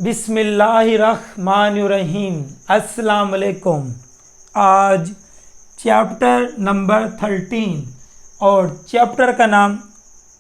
बिस्मिल्लाहिर्रहमानिर्रहीम। अस्सलाम वालेकुम। आज चैप्टर नंबर 13 और चैप्टर का नाम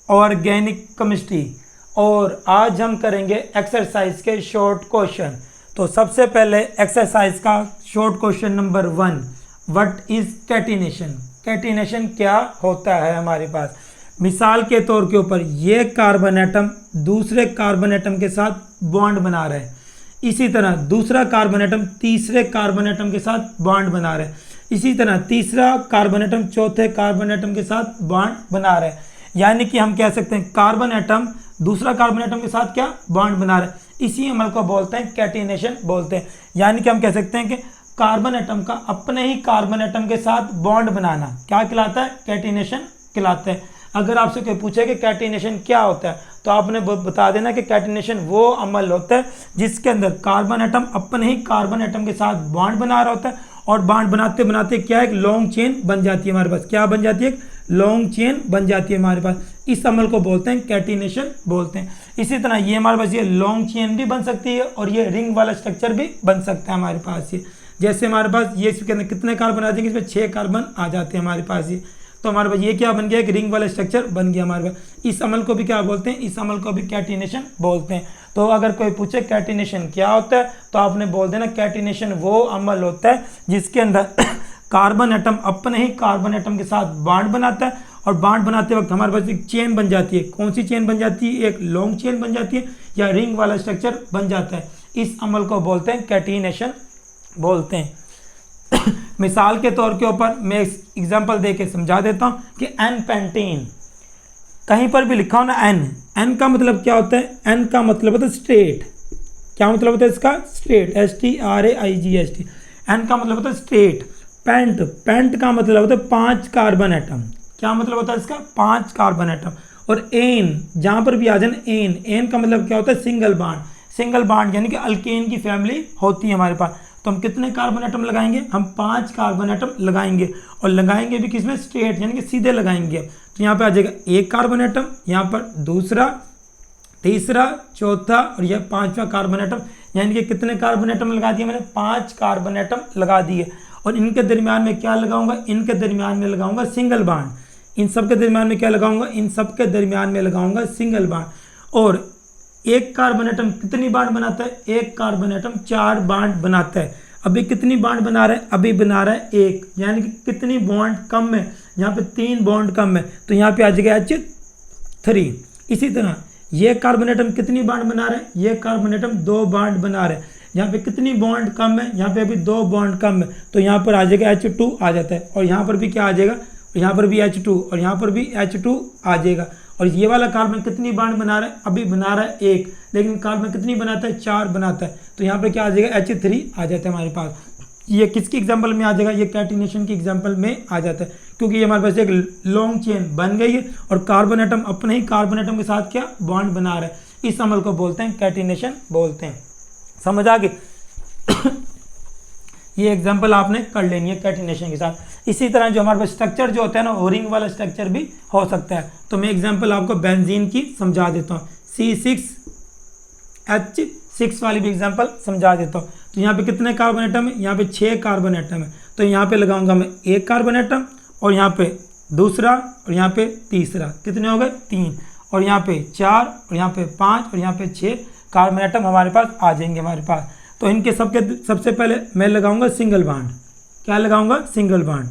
ऑर्गेनिक केमिस्ट्री, और आज हम करेंगे एक्सरसाइज के शॉर्ट क्वेश्चन। तो सबसे पहले एक्सरसाइज का short question number 1, what is catenation. Catenation क्या होता है हमारे पास। मिसाल के तौर के ऊपर ये कार्बन एटम दूसरे कार्बन एटम के साथ बॉन्ड बना रहे हैं, इसी तरह दूसरा कार्बन एटम तीसरे कार्बन एटम के साथ बॉन्ड बना रहे हैं, इसी तरह तीसरा कार्बन एटम चौथे कार्बन एटम के साथ बॉन्ड बना रहे हैं। यानी कि हम कह सकते हैं कार्बन एटम दूसरा कार्बन एटम के साथ क्या बॉन्ड बना रहे हैं। इसी अमल को बोलते हैं कैटिनेशन बोलते हैं। यानी कि हम कह सकते हैं कि कार्बन एटम का अपने ही कार्बन एटम के साथ बॉन्ड बनाना क्या कहलाता है, कैटिनेशन कहलाता है। अगर आपसे कोई पूछे कि कैटिनेशन क्या होता है तो आपने बता देना कि कैटिनेशन वो अमल होता है जिसके अंदर कार्बन एटम अपने ही कार्बन एटम के साथ बॉन्ड बना रहा होता है, और बॉन्ड बनाते बनाते क्या एक लॉन्ग चेन बन जाती है हमारे पास। क्या बन जाती है, लॉन्ग चेन बन जाती है हमारे पास। इस अमल को बोलते हैं कैटिनेशन बोलते हैं। इसी तरह ये हमारे पास ये लॉन्ग चेन भी बन सकती है और ये रिंग वाला स्ट्रक्चर भी बन सकता है हमारे पास। ये जैसे हमारे पास ये इसके अंदर कितने कार्बन आ जाएंगे, इसमें 6 कार्बन आ जाते हैं हमारे पास। ये तो हमारे पास ये क्या बन गया, एक रिंग वाला स्ट्रक्चर बन गया हमारे पास। इस अमल को भी क्या बोलते हैं, इस अमल को भी कैटिनेशन बोलते हैं। तो अगर कोई पूछे कैटिनेशन क्या होता है तो आपने बोल देना कैटिनेशन वो अमल होता है जिसके अंदर कार्बन एटम अपने ही कार्बन एटम के साथ बॉन्ड बनाता है, और बॉन्ड बनाते वक्त हमारे पास एक चेन बन जाती है। कौन सी चेन बन जाती है, एक लॉन्ग चेन बन जाती है या रिंग वाला स्ट्रक्चर बन जाता है। इस अमल को बोलते हैं कैटिनेशन बोलते हैं। मिसाल के तौर के ऊपर मैं एग्जांपल दे के समझा देता हूँ कि एन पेंटीन, कहीं पर भी लिखा हो ना एन का मतलब क्या होता है, एन का मतलब होता है स्ट्रेट। क्या मतलब होता है इसका, स्ट्रेट, STRAIGST। एन का मतलब होता है स्ट्रेट। पेंट का मतलब होता है 5 कार्बन एटम। क्या मतलब होता है इसका, 5 कार्बन एटम। और एन जहाँ पर भी आ जाए एन का मतलब क्या होता है, सिंगल बॉन्ड यानी कि अल्केन की फैमिली होती है हमारे पास। तो हम कितने कार्बन एटम लगाएंगे, हम 5 कार्बन एटम लगाएंगे, और लगाएंगे भी किसमें, स्ट्रेट यानी कि सीधे लगाएंगे। तो यहाँ पे आ जाएगा 1 कार्बन एटम, यहाँ पर दूसरा, तीसरा, चौथा और यह 5वां कार्बन एटम। यानी कि कितने कार्बन एटम लगा दिए मैंने, 5 कार्बन एटम लगा दिए। और इनके दरमियान में क्या लगाऊंगा, इनके दरमियान में लगाऊंगा सिंगल बॉन्ड। इन सब के दरमियान में क्या लगाऊंगा, इन सब के दरमियान में लगाऊंगा सिंगल बॉन्ड। और एक कार्बन एटम कितनी बॉन्ड बनाता है, एक कार्बन एटम 4 बॉन्ड बनाता है। अभी कितनी बॉन्ड बना रहा है, अभी बना रहा है 1, यानी कि कितनी बॉन्ड कम है, यहाँ पे 3 बॉन्ड कम है, तो यहाँ पे आ जाएगा H3। इसी तरह ये कार्बन एटम कितनी बॉन्ड बना रहा है, ये कार्बन एटम 2 बॉन्ड बना रहा है, यहाँ पे कितनी बॉन्ड कम है, यहाँ पे अभी 2 बॉन्ड कम है, तो यहाँ पर आ जाएगा H2 आ जाता है। और यहाँ पर भी क्या आ जाएगा, यहाँ पर भी H2 और यहाँ पर भी H2 आ जाएगा। और ये वाला कार्बन कितनी बॉन्ड बना रहा है, अभी बना रहा है 1, लेकिन कार्बन कितनी बनाता है, 4 बनाता है, तो यहाँ पे क्या आ जाएगा, H3 आ जाता है हमारे पास। ये किसकी एग्जांपल में आ जाएगा, ये कैटिनेशन की एग्जांपल में आ जाता है, क्योंकि ये हमारे पास एक लॉन्ग चेन बन गई है और कार्बन एटम अपने ही कार्बन एटम के साथ क्या बॉन्ड बना रहा है। इस अमल को बोलते हैं कैटिनेशन बोलते हैं। समझ आ गई। ये एग्जांपल आपने कर लेनी है कैटिनेशन के साथ। इसी तरह जो हमारे पास स्ट्रक्चर जो होता है ना, वो रिंग वाला स्ट्रक्चर भी हो सकता है। तो मैं एग्जांपल आपको बेंजीन की समझा देता हूँ, C6H6 वाली भी एग्जांपल समझा देता हूँ। तो यहाँ पे कितने कार्बन एटम है, यहाँ पे 6 कार्बन एटम है, तो यहाँ पे लगाऊंगा मैं 1 कार्बन एटम, और यहाँ पे दूसरा, और यहाँ पे तीसरा, कितने हो गए 3, और यहाँ पे 4, और यहाँ पे 5, और यहाँ पे 6 कार्बन एटम हमारे पास आ जाएंगे हमारे पास। तो इनके सबसे पहले मैं लगाऊंगा सिंगल बॉन्ड। क्या लगाऊंगा, सिंगल बॉन्ड।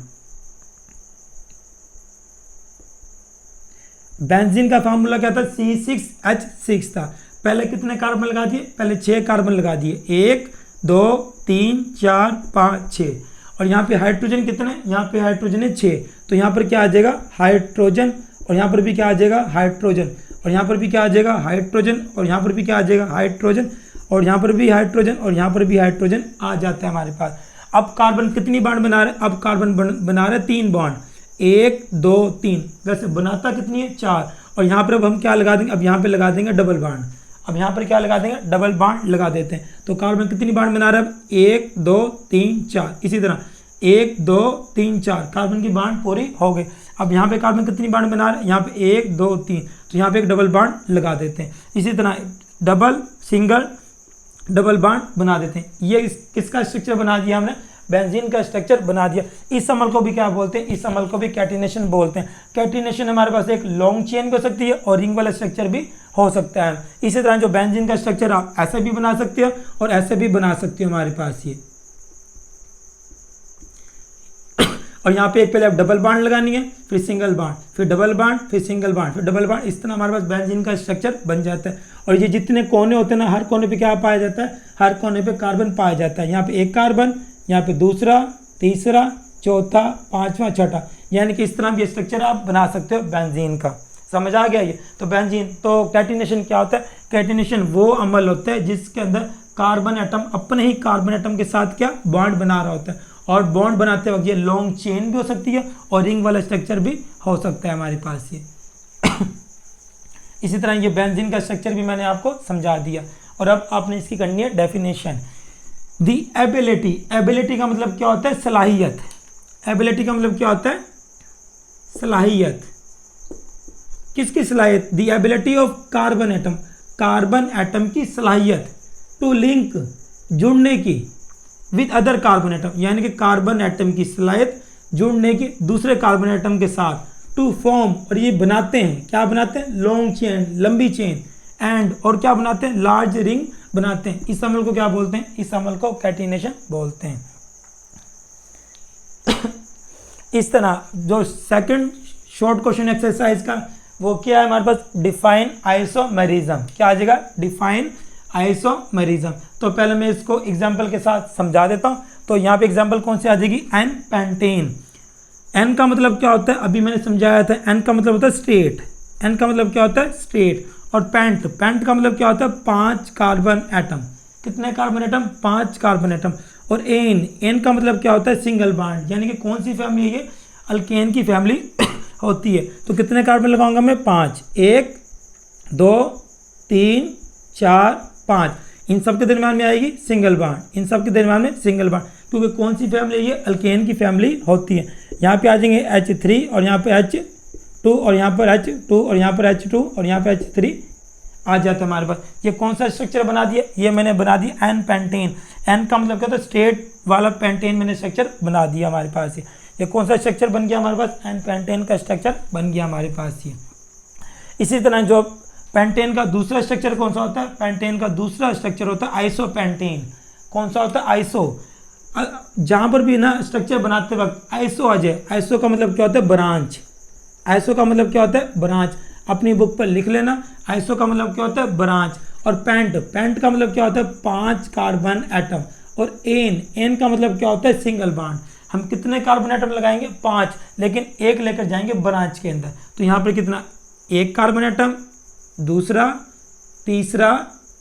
बेंजीन का फार्मूला क्या था, C6H6 था। पहले कितने कार्बन लगा दिए, पहले 6 कार्बन लगा दिए, 1 2 3 4 5 6। और यहाँ पे हाइड्रोजन कितने, यहाँ पे हाइड्रोजन है 6, तो यहाँ पर क्या आ जाएगा हाइड्रोजन, और यहाँ पर भी क्या आ जाएगा हाइड्रोजन, और यहाँ पर भी क्या आ जाएगा हाइड्रोजन, और यहाँ पर भी क्या आ जाएगा हाइड्रोजन, और यहाँ पर भी हाइड्रोजन, और यहाँ पर भी हाइड्रोजन आ जाता है हमारे पास। अब कार्बन कितनी बॉन्ड बना रहे हैं, अब कार्बन बना रहे 3 बॉन्ड, 1 2 3, वैसे बनाता कितनी है 4। और यहाँ पर अब हम क्या लगा देंगे, अब यहाँ पे लगा देंगे डबल बॉन्ड। अब यहाँ पर क्या लगा देंगे, डबल बॉन्ड लगा देते हैं। तो कार्बन कितनी बॉन्ड बना रहा है, 1 2 3 4। इसी तरह 1 2 3 4 कार्बन की बॉन्ड पूरी हो गई। अब यहाँ पे कार्बन कितनी बॉन्ड बना रहे हैं, यहाँ पे 1 2 3, तो यहाँ पे एक डबल बॉन्ड लगा देते हैं। इसी तरह डबल सिंगल डबल बॉन्ड बना देते हैं। ये किसका स्ट्रक्चर बना दिया हमने, बेंजीन का स्ट्रक्चर बना दिया। इस अमल को भी क्या बोलते हैं, इस अमल को भी कैटिनेशन बोलते हैं। कैटिनेशन हमारे पास एक लॉन्ग चेन भी हो सकती है और रिंग वाला स्ट्रक्चर भी हो सकता है। इसी तरह जो बेंजीन का स्ट्रक्चर आप ऐसे भी बना सकते हो और ऐसे भी बना सकते हो हमारे पास ये। और यहाँ पे एक पहले आप डबल बॉन्ड लगानी है, फिर सिंगल बॉन्ड, फिर डबल बॉन्ड, फिर सिंगल बॉन्ड, फिर डबल बॉन्ड। इस तरह हमारे पास बेंजीन का स्ट्रक्चर बन जाता है। और ये जितने कोने होते हैं ना, हर कोने पे क्या पाया जाता है, हर कोने पे कार्बन पाया जाता है। यहाँ पे एक कार्बन, यहाँ पे दूसरा, तीसरा, चौथा, पांचवा, छठा, यानी कि इस तरह भी स्ट्रक्चर आप बना सकते हो बेंजीन का। समझ आ गया ये। तो बेंजीन, तो कैटिनेशन क्या होता है, कैटिनेशन वो अमल होता है जिसके अंदर कार्बन एटम अपने ही कार्बन एटम के साथ क्या बॉन्ड बना रहा होता है। और बॉन्ड बनाते वक्त ये लॉन्ग चेन भी हो सकती है और रिंग वाला स्ट्रक्चर भी हो सकता है हमारे पास ये। इसी तरह ये बेंजीन का स्ट्रक्चर भी मैंने आपको समझा दिया। और अब आपने इसकी करनी है डेफिनेशन। दी एबिलिटी, एबिलिटी का मतलब क्या होता है, सलाहियत। एबिलिटी का मतलब क्या होता है, सलाहियत। किसकी सलाहियत, the ability of carbon atom, carbon atom की सलाहियत, टू लिंक, जुड़ने की, विद अदर कार्बन एटम, यानी कि कार्बन एटम की सलाहियत जुड़ने की दूसरे कार्बन एटम के साथ, टू फॉर्म, और ये बनाते हैं, क्या बनाते हैं, लॉन्ग चेन, लंबी चेन, एंड, और क्या बनाते हैं, लार्ज रिंग बनाते हैं। इस अमल को क्या बोलते हैं, इस अमल को कैटिनेशन बोलते हैं। इस तरह जो सेकंड शॉर्ट क्वेश्चन एक्सरसाइज का वो क्या है हमारे पास, डिफाइन आइसोमेरिज्म। क्या आ जाएगा, डिफाइन आइसोमेरिज्म। तो पहले मैं इसको एग्जांपल के साथ समझा देता हूं। तो यहाँ पे एग्जांपल कौन सी आ जाएगी, एन पेंटेन। एन का मतलब क्या होता है, अभी मैंने समझाया था, एन का मतलब होता है स्टेट। एन का मतलब क्या होता है, स्टेट। और पेंट, पेंट का मतलब क्या होता है, 5 कार्बन एटम। कितने कार्बन एटम, 5 कार्बन एटम। और एन, एन का मतलब क्या होता है, सिंगल बॉन्ड, यानी कि कौन सी फैमिली है ये, अल्केन की फैमिली होती है। तो कितने कार्बन लगाऊंगा मैं, 5, 1 2 3 4 5। इन सब के दरम्यान में आएगी सिंगल बॉन्ड, इन सब के दरम्यान में सिंगल बॉन्ड, क्योंकि कौन सी फैमिली है ये, अल्केन की फैमिली होती है। यहाँ पे आ जाएंगे H3 और यहाँ पे H2 और यहाँ पर H2 और यहाँ पर H2 और यहाँ पे H3 आ जाता है हमारे पास। ये कौन सा स्ट्रक्चर बना दिया, ये मैंने बना दिया एन पेंटेन। एन का मतलब क्या होता है, स्टेट वाला पेंटेन मैंने स्ट्रक्चर बना दिया हमारे पास। ये कौन सा स्ट्रक्चर बन गया हमारे पास, एन पेंटेन का स्ट्रक्चर बन गया हमारे पास ये। इसी तरह जो पेंटेन का दूसरा स्ट्रक्चर कौन सा होता है, पेंटेन का दूसरा स्ट्रक्चर होता है आइसोपेंटेन। कौन सा होता है, आइसो। जहाँ पर भी ना स्ट्रक्चर बनाते वक्त आइसो आ जाए, आइसो का मतलब क्या होता है, ब्रांच। आइसो का मतलब क्या होता है, ब्रांच। अपनी बुक पर लिख लेना, आइसो का मतलब क्या होता है, ब्रांच। और पेंट, पेंट का मतलब क्या होता है, 5 कार्बन एटम। और एन, एन का मतलब क्या होता है, सिंगल बॉन्ड। हम कितने कार्बन एटम लगाएंगे, 5, लेकिन एक लेकर जाएंगे ब्रांच के अंदर। तो यहाँ पर कितना, 1 कार्बन एटम, दूसरा, तीसरा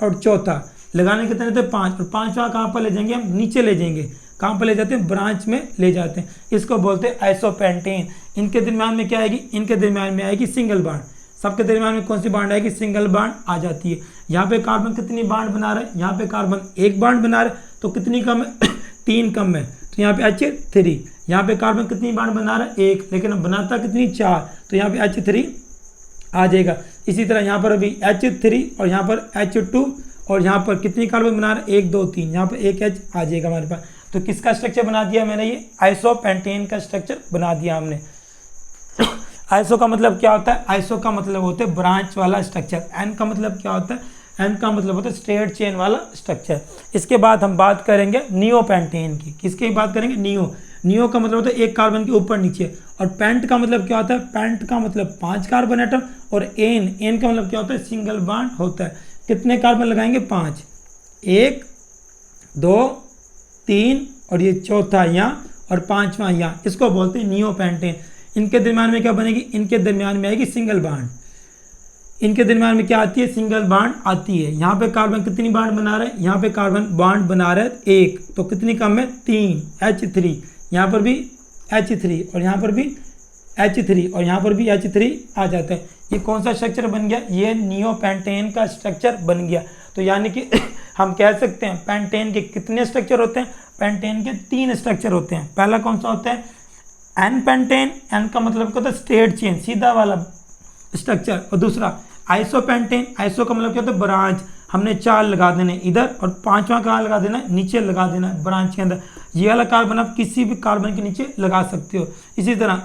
और चौथा, लगाने कितने थे, 5। और 5वां कहाँ पर ले जाएंगे, हम नीचे ले जाएंगे। कहाँ पर ले जाते हैं, ब्रांच में ले जाते हैं। इसको बोलते हैं आइसोपेंटेन। इनके दरम्यान में क्या आएगी, इनके दरम्यान में आएगी सिंगल बॉन्ड। सबके दरम्यान में कौन सी बॉन्ड आएगी, सिंगल बॉन्ड आ जाती है। यहाँ पे कार्बन कितनी बॉन्ड बना रहे हैं, यहाँ पे कार्बन 1 बॉन्ड बना रहे, तो कितनी कम है 3 कम है। तो यहाँ पे H3, यहाँ पे कार्बन कितनी बॉन्ड बना रहा है, 1, लेकिन बनाता कितनी, 4, तो यहाँ पे H3 आ जाएगा। इसी तरह यहाँ पर अभी H3 और यहाँ पर H2 और यहाँ पर कितनी कार्बन बना रहे, 1 2 3, यहाँ पर 1 H आ जाएगा हमारे पास। तो किसका स्ट्रक्चर बना दिया मैंने, ये आइसोपेंटेन का स्ट्रक्चर बना दिया हमने। आइसो का मतलब क्या होता है, आइसो का मतलब होता है ब्रांच वाला स्ट्रक्चर। एन का मतलब क्या होता है, एन का मतलब होता है स्ट्रेट चेन वाला स्ट्रक्चर। इसके बाद हम बात करेंगे नियोपेंटेन की। किसकी बात करेंगे, नियो। नियो का मतलब होता है 1 कार्बन के ऊपर नीचे। और पेंट का मतलब क्या होता है, पेंट का मतलब 5 कार्बन एटम। और एन, एन का मतलब क्या होता है, सिंगल बॉन्ड होता है। कितने कार्बन लगाएंगे, 5, 1 2 3 और ये चौथा यहाँ और 5वां यहाँ, इसको बोलते हैं नियोपेंटेन। इनके दरम्यान में क्या बनेगी, इनके दरम्यान में आएगी सिंगल बॉन्ड। इनके दरम्यान में क्या आती है, सिंगल बॉन्ड आती है। यहाँ पे कार्बन कितनी बॉन्ड बना रहे हैं, यहाँ पे कार्बन बॉन्ड बना रहे हैं 1, तो कितनी कम है, 3 H3। यहाँ पर भी H3 और यहाँ पर भी H3 और यहाँ पर भी H3 आ जाता है। ये कौन सा स्ट्रक्चर बन गया, ये नियोपेंटेन का स्ट्रक्चर बन गया। तो यानी कि हम कह सकते हैं पेंटेन के कितने स्ट्रक्चर होते हैं, पेंटेन के 3 स्ट्रक्चर होते हैं। पहला कौन सा होता है, एन पेंटेन। एन का मतलब क्या होता है, स्ट्रेट चेन, सीधा वाला स्ट्रक्चर। और दूसरा आइसोपेंटेन, आइसो का मतलब क्या होता है, ब्रांच। हमने 4 लगा देने इधर और 5वां कहाँ लगा देना है, नीचे लगा देना है ब्रांच के अंदर। ये वाला कार्बन आप किसी भी कार्बन के नीचे लगा सकते हो। इसी तरह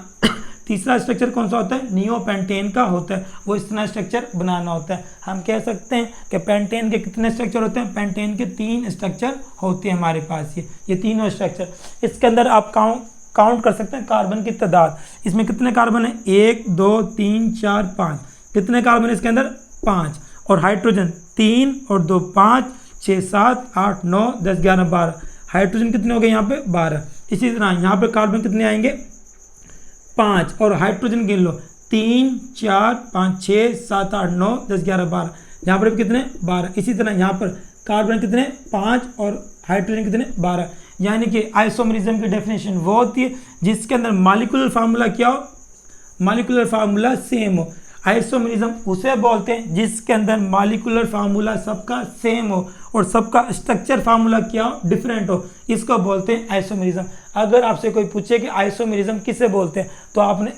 तीसरा स्ट्रक्चर कौन सा होता है, नियोपेंटेन का होता है, वो इस तरह स्ट्रक्चर बनाना होता है। हम कह सकते हैं कि पेंटेन के कितने स्ट्रक्चर होते हैं, पेंटेन के 3 स्ट्रक्चर होते हैं हमारे पास। ये तीनों स्ट्रक्चर, इसके अंदर आप काउंट कर सकते हैं कार्बन की तादाद। इसमें कितने कार्बन है, 1 2 3 4 5। कितने कार्बन है इसके अंदर, 5। और हाइड्रोजन 3 और 2 5 6 7 8 9 10 11 12। हाइड्रोजन कितने हो गए यहाँ पे, 12। इसी तरह यहाँ पे कार्बन कितने आएंगे, 5। और हाइड्रोजन गिन लो, 3 4 5 6 7 8 9 10 11 12। यहाँ पर भी कितने, 12। इसी तरह यहाँ पर कार्बन कितने, 5 और हाइड्रोजन कितने, 12। यानी कि आइसोमरिज्म की डेफिनेशन वो होती है जिसके अंदर मॉलिक्यूलर फार्मूला क्या हो, मॉलिक्यूलर फार्मूला सेम हो। आइसोमरिज्म उसे बोलते हैं जिसके अंदर मॉलिक्यूलर फार्मूला सबका सेम हो और सबका स्ट्रक्चर फार्मूला क्या हो, डिफरेंट हो। इसको बोलते हैं आइसोमरिज्म। अगर आपसे कोई पूछे कि आइसोमरिज्म किसे बोलते हैं, तो आपने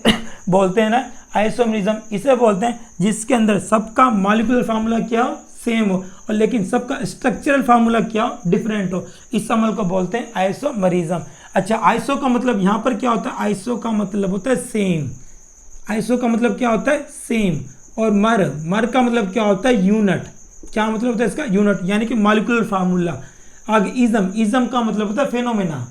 बोलते हैं ना, आइसोमरिज्म इसे बोलते हैं जिसके अंदर सबका मॉलिक्यूलर फार्मूला क्या हो, सेम हो, और लेकिन सबका स्ट्रक्चरल फार्मूला क्या हो, डिफरेंट हो। इस अमल को बोलते हैं आइसोमरिज्म। अच्छा, आइसो का मतलब यहाँ पर क्या होता है, आइसो का मतलब होता है सेम। आइसो का मतलब क्या होता है, सेम। और मर का मतलब क्या होता है, यूनिट। क्या मतलब होता है इसका, यूनिट, यानी कि मॉलिक्यूलर फार्मूला। आगे इज्म का मतलब होता है फेनोमेना।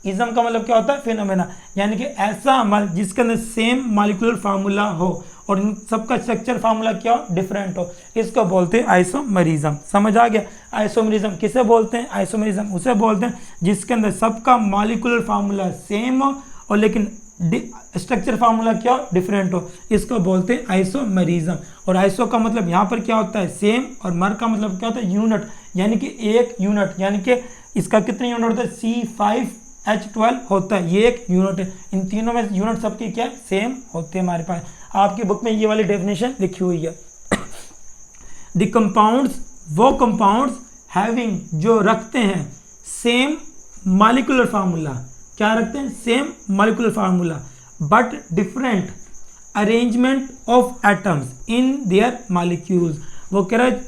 इज्म का मतलब क्या होता है, फेनोमेना, यानी कि ऐसा अमल जिसके अंदर सेम मॉलिक्यूलर फार्मूला हो और इन सबका स्ट्रक्चर फार्मूला क्या हो, डिफरेंट हो। इसको बोलते हैं आइसोमरिज्म। समझ आ गया। आइसोमरिज्म किसे बोलते हैं, आइसोमरिज्म उसे बोलते हैं जिसके अंदर सबका मॉलिक्यूलर फार्मूला सेम हो और लेकिन स्ट्रक्चर फार्मूला क्या हो, डिफरेंट हो। इसको बोलते हैं आइसोमरिज्म। और आइसो का मतलब यहाँ पर क्या होता है, सेम, और मर का मतलब क्या होता है, यूनिट, यानी कि एक यूनिट, यानी कि इसका कितने यूनिट होता है, C5H12 होता है, ये एक यूनिट है। इन तीनों में यूनिट सबकी क्या है, सेम होते हैं हमारे पास। आपकी बुक में ये वाली डेफिनेशन लिखी हुई है। द कंपाउंड्स, वो कंपाउंड्स हैविंग, जो रखते हैं सेम मॉलिक्यूलर फार्मूला, क्या रखते हैं, same molecular formula, but different arrangement of atoms in their molecules. वो कह रहा है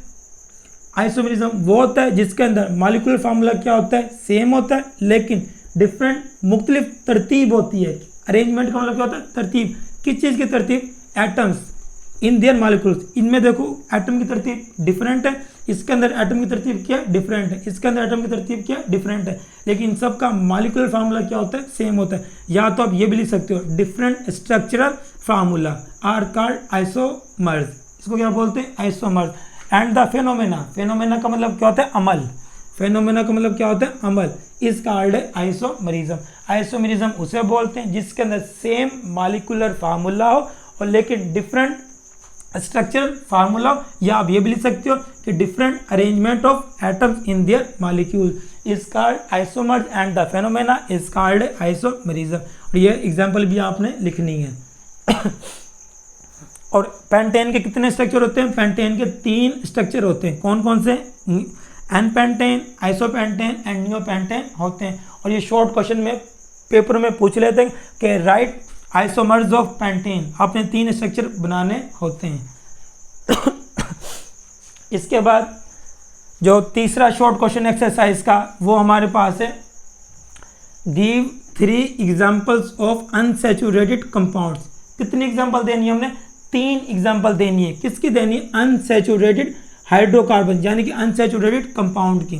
आइसोमरिज्म वो होता है जिसके अंदर मॉलिक्यूलर फार्मूला क्या होता है, सेम होता है, लेकिन डिफरेंट मुख्तलिफ तरतीब होती है। अरेंजमेंट का मतलब क्या होता है, तरतीब। किस चीज़ की तरतीब, एटम्स इन देयर मॉलिक्यूल्स। इनमें देखो एटम की तरतीब डिफरेंट है, इसके अंदर एटम की तरतीब क्या, डिफरेंट है, इसके अंदर एटम की तरतीब क्या, डिफरेंट है, लेकिन इन सब का मॉलिक्यूलर फार्मूला क्या होता है, सेम होता है। या तो आप ये भी लिख सकते हो, different structural formula are called isomers. इसको क्या बोलते हैं, isomers. And the phenomena, phenomena का मतलब क्या होता है, अमल। फेनोमेना का मतलब क्या होता है, अमल। इस कॉल्ड है आइसोमरिज्म। आइसोमरिज्म उसे बोलते हैं जिसके अंदर सेम मॉलिक्यूलर फार्मूला हो और लेकिन डिफरेंट स्ट्रक्चरल फार्मूला, या आप ये भी लिख सकते हो कि different arrangement of atoms in their molecule is called isomers and the phenomena is called isomerism. और ये एग्जांपल भी आपने लिखनी है। और पेंटेन के कितने स्ट्रक्चर होते हैं, पेंटेन के 3 स्ट्रक्चर होते हैं। कौन कौन से, n pentane, isopentane and neopentane होते हैं। और ये शॉर्ट क्वेश्चन में पेपर में पूछ लेते हैं कि राइट आइसोमर्स ऑफ पेंटेन। आपने 3 स्ट्रक्चर बनाने होते हैं। इसके बाद जो तीसरा शॉर्ट क्वेश्चन एक्सरसाइज का वो हमारे पास है, give 3 examples of unsaturated compounds. कितनी एग्जांपल देनी है हमने, 3 एग्जांपल देनी है। किसकी देनी है, अनसैचुरेटेड हाइड्रोकार्बन, यानी कि अनसैचुरेटेड कंपाउंड की।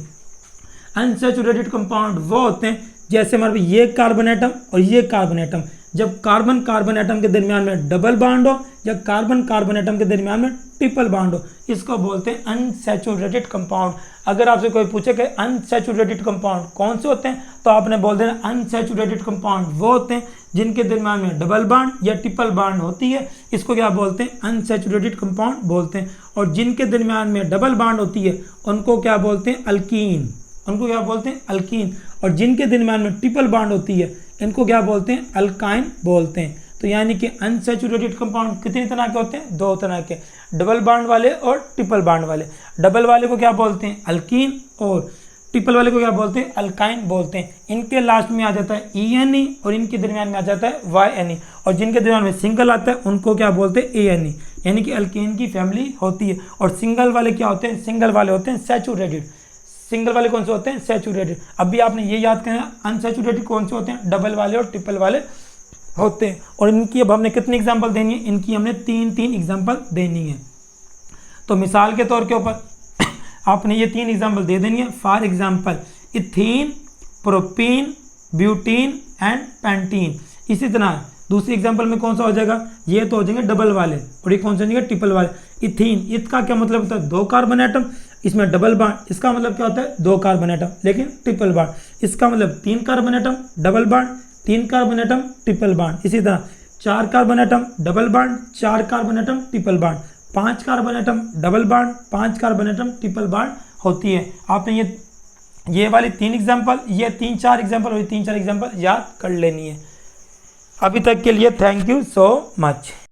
अनसैचुरेटेड कंपाउंड वो होते हैं जैसे हमारे पास ये कार्बन एटम और ये कार्बन एटम, जब कार्बन कार्बन एटम के दरमियान में डबल बॉन्ड हो या कार्बन कार्बन एटम के दरमियान में ट्रिपल बॉन्ड हो, इसको बोलते हैं अनसैचुरेटेड कंपाउंड। अगर आपसे कोई पूछे कि अनसैचुरेटेड कंपाउंड कौन से होते हैं, तो आपने बोल देना अनसैचुरेटेड कंपाउंड वो होते हैं जिनके दरमियान में डबल बॉन्ड या ट्रिपल बॉन्ड होती है, इसको क्या बोलते हैं, अनसैचुरेटेड कंपाउंड बोलते हैं। और जिनके दरमियान में डबल बॉन्ड होती है उनको क्या बोलते हैं, अल्कीन। उनको क्या बोलते हैं, अल्कीन। और जिनके दरमियान में ट्रिपल बॉन्ड होती है इनको क्या बोलते हैं, अल्काइन बोलते हैं। तो यानी कि अनसैचुरेटेड कंपाउंड कितने तरह के होते हैं, 2 तरह के, डबल बॉन्ड वाले और ट्रिपल बॉन्ड वाले। डबल वाले को क्या बोलते हैं, अल्कीन, और ट्रिपल वाले को क्या बोलते हैं, अल्काइन बोलते हैं। इनके लास्ट में आ जाता है ENE और इनके दरमियान में आ जाता है YNE, और जिनके दरमियान में सिंगल आता है उनको क्या बोलते हैं, ANE। यानी कि अल्केन की फैमिली होती है। और सिंगल वाले क्या होते हैं, सिंगल वाले होते हैं सैचुरेटेड। सिंगल वाले कौन से होते हैं, सैचुरेटेड। अभी आपने ये याद करना, अनसैचुरेटेड कौन से होते हैं, डबल वाले और ट्रिपल वाले होते हैं। और इनकी अब हमने कितनी एग्जांपल देनी है, इनकी हमने 3 एग्जांपल देनी है। तो मिसाल के तौर के ऊपर आपने ये 3 एग्जांपल दे देनी है। For example ethene, propene, butene and pentene. इसी तरह दूसरी एग्जांपल में कौन सा हो जाएगा, ये तो हो जाएंगे डबल वाले और ये कौन से हो जाएंगे, ट्रिपल वाले। इथीन, इसका क्या मतलब होता है, 2 कार्बन एटम, इसमें डबल बॉन्ड, इसका मतलब क्या होता है 2 कार्बन एटम लेकिन ट्रिपल बॉन्ड। इसका मतलब 3 carbon atom double bond, 3 carbon atom triple bond. इसी तरह 4 carbon atom double bond, 4 carbon atom triple bond, 5 carbon atom double bond, 5 carbon atom triple bond होती है। आपने ये वाली 3 एग्जांपल, ये 3-4 एग्जांपल और 3-4 एग्जांपल याद कर लेनी है। अभी तक के लिए थैंक यू सो मच।